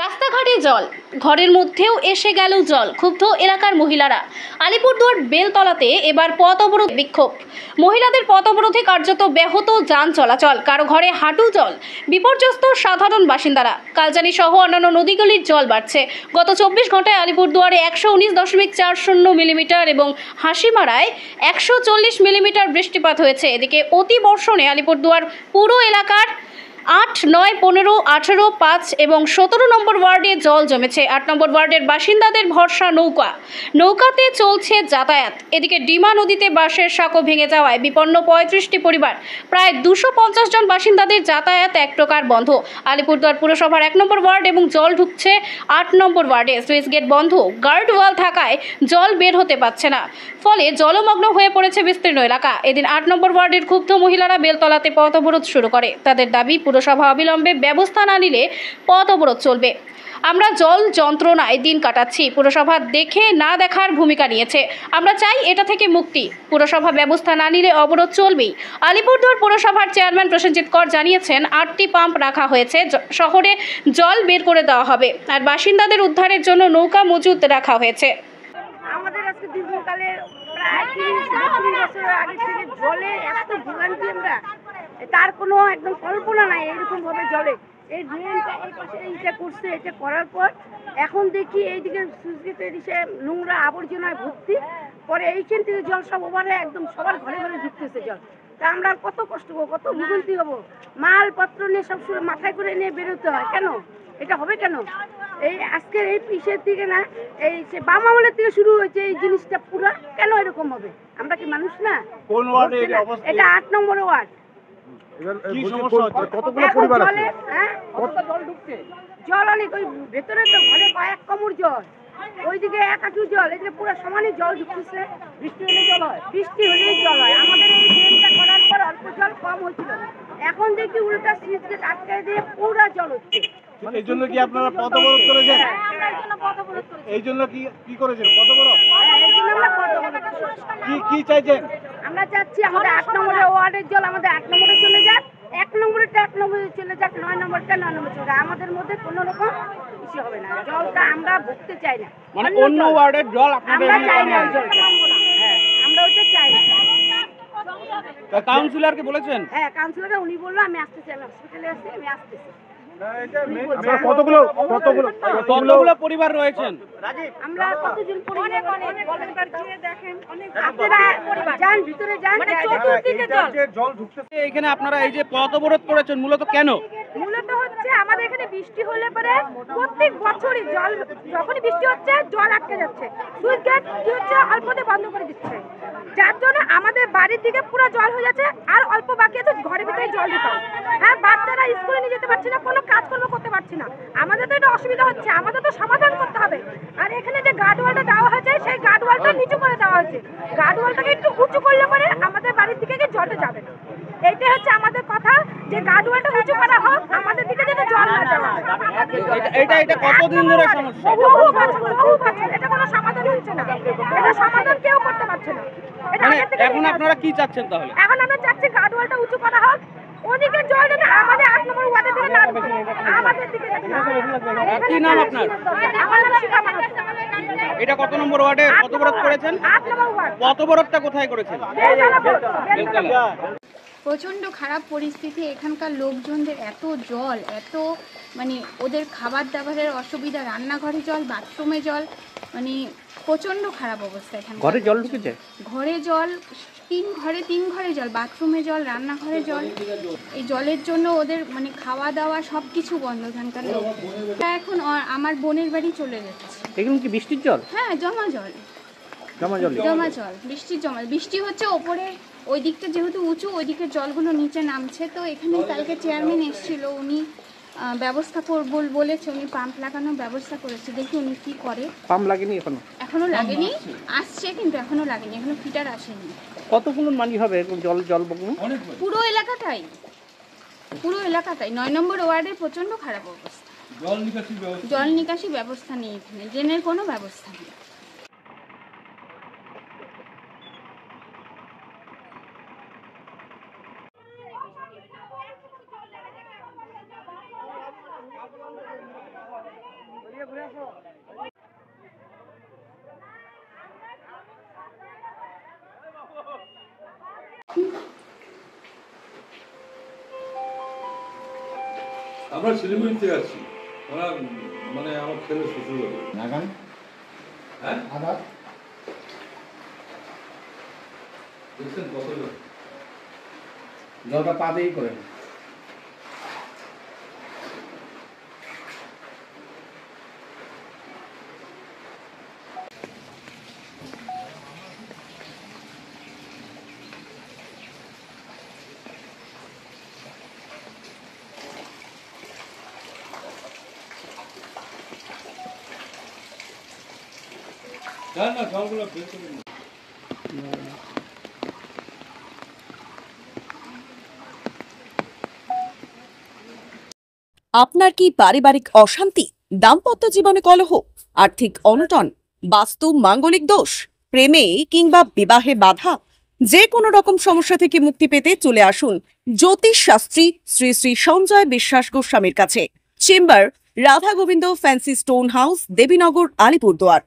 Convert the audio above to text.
রাস্তাঘাটে জল, ঘরের মধ্যেও এসে গেল জল। ক্ষুব্ধ এলাকার মহিলারা। আলিপুরদুয়ার বেলতলাতে এবার পথ অবরোধ, বিক্ষোভ। মহিলাদের পথ অবরোধে কার্যত ব্যাহত যান চলাচল, কারো ঘরে হাঁটু জল। বিপর্যস্ত সাধারণ বাসিন্দারা। কালজানি সহ অন্যান্য নদীগুলির জল বাড়ছে। গত 24 ঘন্টায় আলিপুরদুয়ারে 119.40 মিলিমিটার এবং হাসিমারায় 140 মিলিমিটার বৃষ্টিপাত হয়েছে। এদিকে অতি বর্ষণে আলিপুরদুয়ার পুরো এলাকার 8, 9, 15, 18, 5 এবং 17 নম্বর ওয়ার্ডে জল জমেছে। 8 নম্বর ওয়ার্ডের বাসিন্দাদের ভরসা নৌকাতে চলছে যাতায়াত। এদিকে ডিমা নদীতে বাঁশের সাঁকো ভেঙে যাওয়ায় বিপন্ন 35টি পরিবার। প্রায় 250 জন বাসিন্দাদের যাতায়াত এক প্রকার বন্ধ। আলিপুরদুয়ার পুরসভার 1 নম্বর ওয়ার্ড এবং জল ঢুকছে 8 নম্বর ওয়ার্ডে। সুইচ গেট বন্ধ, গার্ড ওয়াল থাকায় জল বের হতে পারছে না, ফলে জলমগ্ন হয়ে পড়েছে বিস্তীর্ণ এলাকা। এদিন 8 নম্বর ওয়ার্ডের ক্ষুব্ধ মহিলারা বেলতলাতে পথ অবরোধ শুরু করে। তাদের দাবি, পুরসভা অবিলম্বে ব্যবস্থা না নিলে পথ অবরোধ চলবে। আমরা জল যন্ত্রণায় দিন কাটাচ্ছি, পুরসভা দেখে না দেখার ভূমিকা নিয়েছে। আমরা চাই এটা থেকে মুক্তি। পুরসভা ব্যবস্থা না নিলে অবরোধ চলবেই। আলিপুরদুয়ার পুরসভার চেয়ারম্যান প্রসেনজিৎ কর জানিয়েছেন, 8টি পাম্প রাখা হয়েছে, শহরে জল বের করে দেওয়া হবে, আর বাসিন্দাদের উদ্ধারের জন্য নৌকা মজুত রাখা হয়েছে। আমাদের আজকে দীর্ঘকালে প্রায় 30-32 বছর আগে থেকে জলে এত ভোগান্তি, আমরা তার কোনো একদম কল্পনা নাই এইরকম ভাবে জলে। এই ড্রেনটা এই পাশে এইটা করছে, এটা করার পর এখন দেখি এইদিকে সুইচগেটের এসে নোংরা আবর্জনায় ভর্তি। পরে এইখান থেকে জল সব ওভারে একদম সবার ঘরে ঘরে ঢুকতেছে জল। তা আমরা কত কষ্ট হবো, কত ভোগান্তি হবো, মালপত্র নিয়ে সব মাথায় করে নিয়ে বেরোতে হয়। কেন এটা হবে কেন? এই আজকের এই পিসের থেকে না, এই সে বাম আমলের থেকে শুরু হয়েছে এই জিনিসটা পুরা। কেন এরকম হবে? আমরা কি মানুষ না? কোন ওয়ার্ডে এটা অবস্থা? এটা 8 নম্বর ওয়ার্ড। কি সমস্যা হচ্ছে? কতগুলো পরিবার আছে? হ্যাঁ, কতটা জল ঢুকছে? জল অনেক, ওই ভেতরে তো ঘরে কয়েক কোমর জল, ওইদিকে 1 হাঁটু জল, এদিকে পুরো সমানই জল ঢুকতেছে। বৃষ্টি হলেই জল হয়, বৃষ্টি হলেই জল হয়। আমাদের এই ড্রেনটা করার পর অল্প জল কম হয়েছিল, এখন দেখি উল্টা সুইচ গেট আটকে দিয়ে পুরো জল হচ্ছে। এই জন্য কি আপনারা পথ অবরোধ করেছেন? আমরা এই জন্য পথ অবরোধ করেছি। এই জন্য কি করেছেন? পথ অবরোধ এই জন্য আমরা পথ অবরোধ করেছি। কি চাইছেন? আমরা চাচ্ছি আমাদের 8 নম্বরের ওয়ার্ডের জল আমাদের 8 নম্বরে চলে যাক, 1 নম্বরেরটা 1 নম্বরে চলে যাক, 9 নম্বরটা 9 নম্বরে চলে যাক। আমাদের মধ্যে কোনো রকম কিছু হবে না। জলটা আমরা ভুগতে চাই না, মানে অন্য ওয়ার্ডের জল আপনাদের আমরা চাই না। হ্যাঁ, আমরা ওটা চাই না। কাউন্সিলরকে বলেছেন? হ্যাঁ, কাউন্সিলররা উনি বললো আমি আসতেছি, আমি হসপিটালে আছি, আমি আসতেছি। কতগুলো পরিবার রয়েছেন? আমরা কতজন পরিবার, আপনারা যান ভিতরে যান, চতুর্দিকে জল ঢুকছে। এখানে আপনারা এই যে পথ অবরোধ করেছেন মূলত কেন? মূলত হচ্ছে আমাদের এখানে বৃষ্টি হলে পরে প্রত্যেক বছরই জল, যখনই বৃষ্টি হচ্ছে জল আটকে যাচ্ছে। সুইচ গেট কি হচ্ছে অল্পতে বন্ধ করে দিচ্ছে, যার জন্য আমাদের বাড়ির দিকে পুরো জল হয়ে যাচ্ছে, আর অল্প বাকি আছে ঘরের ভিতরে জল ঢুকা। হ্যাঁ, বাচ্চারা স্কুলে নিয়ে যেতে পারছে না, কোনো কাজকর্ম করতে পারছে না। আমাদের তো এটা অসুবিধা হচ্ছে, আমাদের তো সমাধান করতে হবে। আর এখানে যে গার্ডওয়ালটা দেওয়া হয়েছে, সেই গার্ডওয়ালটা নিচু করে দেওয়া হয়েছে। গার্ডওয়ালটাকে একটু উঁচু করলে পরে আমাদের বাড়ির দিকে জলটা যাবে না। এইটাই হচ্ছে আমাদের কথা, যে গার্ডওয়ালটা উঁচু করা হোক, আমাদের দিকে যেন জল না যায়। এটা কতদিন ধরে সমস্যা? বহু বছর এটা কোনো সমাধান হচ্ছে না, এটা সমাধান কেউ করতে পারছে না। এখন আপনারা কি চাচ্ছেন তাহলে? এখন আমরা চাচ্ছি গার্ডওয়ালটা উঁচু করা হোক, ওদিকে জল যেন আমাদের 8 নম্বর ওয়ার্ডের দিকে না ঢুকে, আমাদের দিকে যেন না ঢুকে। কি নাম আপনার? আমার নাম শিখা মাহাতো। এটা কত নম্বর ওয়ার্ডে পথ অবরোধ করেছেন? 8 নম্বর ওয়ার্ড। পথ অবরোধটা কোথায় করেছেন? বেলতলা। প্রচণ্ড খারাপ পরিস্থিতি। এখানকার লোকজনদের এত জল, এত মানে ওদের খাবার দাবারের অসুবিধা, রান্নাঘরে জল, বাথরুমে জল, মানে প্রচণ্ড খারাপ অবস্থা। এখানে ঘরে জল ঢুকেছে? ঘরে জল, তিন ঘরে জল, বাথরুমে জল, রান্নাঘরে জল। এই জলের জন্য ওদের মানে খাওয়া দাওয়া সব কিছু বন্ধ এখানকার লোক। এখন আমার বোনের বাড়ি চলে যাচ্ছে। এগুলো কি বৃষ্টির জল? হ্যাঁ, জমা জল, বৃষ্টির জমা। বৃষ্টি হচ্ছে ওপরে, ওই দিকটা যেহেতু উঁচু, ওই দিকের জলগুলো নিচে নামছে। তো এখানে কালকে চেয়ারম্যান এসেছিল, উনি ব্যবস্থা বলেছে, উনি পাম্প লাগানোর ব্যবস্থা করেছে। দেখি উনি কি করে। পাম্প লাগেনি এখনো লাগেনি, আসছে কিন্তু এখনো লাগেনি, এখনো ফিটার আসেনি। কতগুলো মানি হবে এরকম জল বকনো? পুরো এলাকাটাই 9 নম্বর ওয়ার্ডের প্রচন্ড খারাপ অবস্থা। জল নিকাশি ব্যবস্থা নেই এখানে, ড্রেনের কোনো ব্যবস্থা নেই। আমরা শিলিগুড়িতে আছি, মানে আমার ছেলে শ্বশুর বাড়ি। নাগান হ্যাঁ, আদার দেখছেন কত লোক? জলটা পা দিয়েই করেন। না না, সবগুলো বের করে নিন। আপনার কি পারিবারিক অশান্তি, দাম্পত্য জীবনে কলহ, আর্থিক অনটন, বাস্তু মাঙ্গলিক দোষ, প্রেমে কিংবা বিবাহে বাধা, যে কোনো রকম সমস্যা থেকে মুক্তি পেতে চলে আসুন জ্যোতিষ শাস্ত্রী শ্রী শ্রী সঞ্জয় বিশ্বাস গোস্বামীর কাছে। Chamber Radha Gobinda fancy stone house, Debinagar, Alipurduar.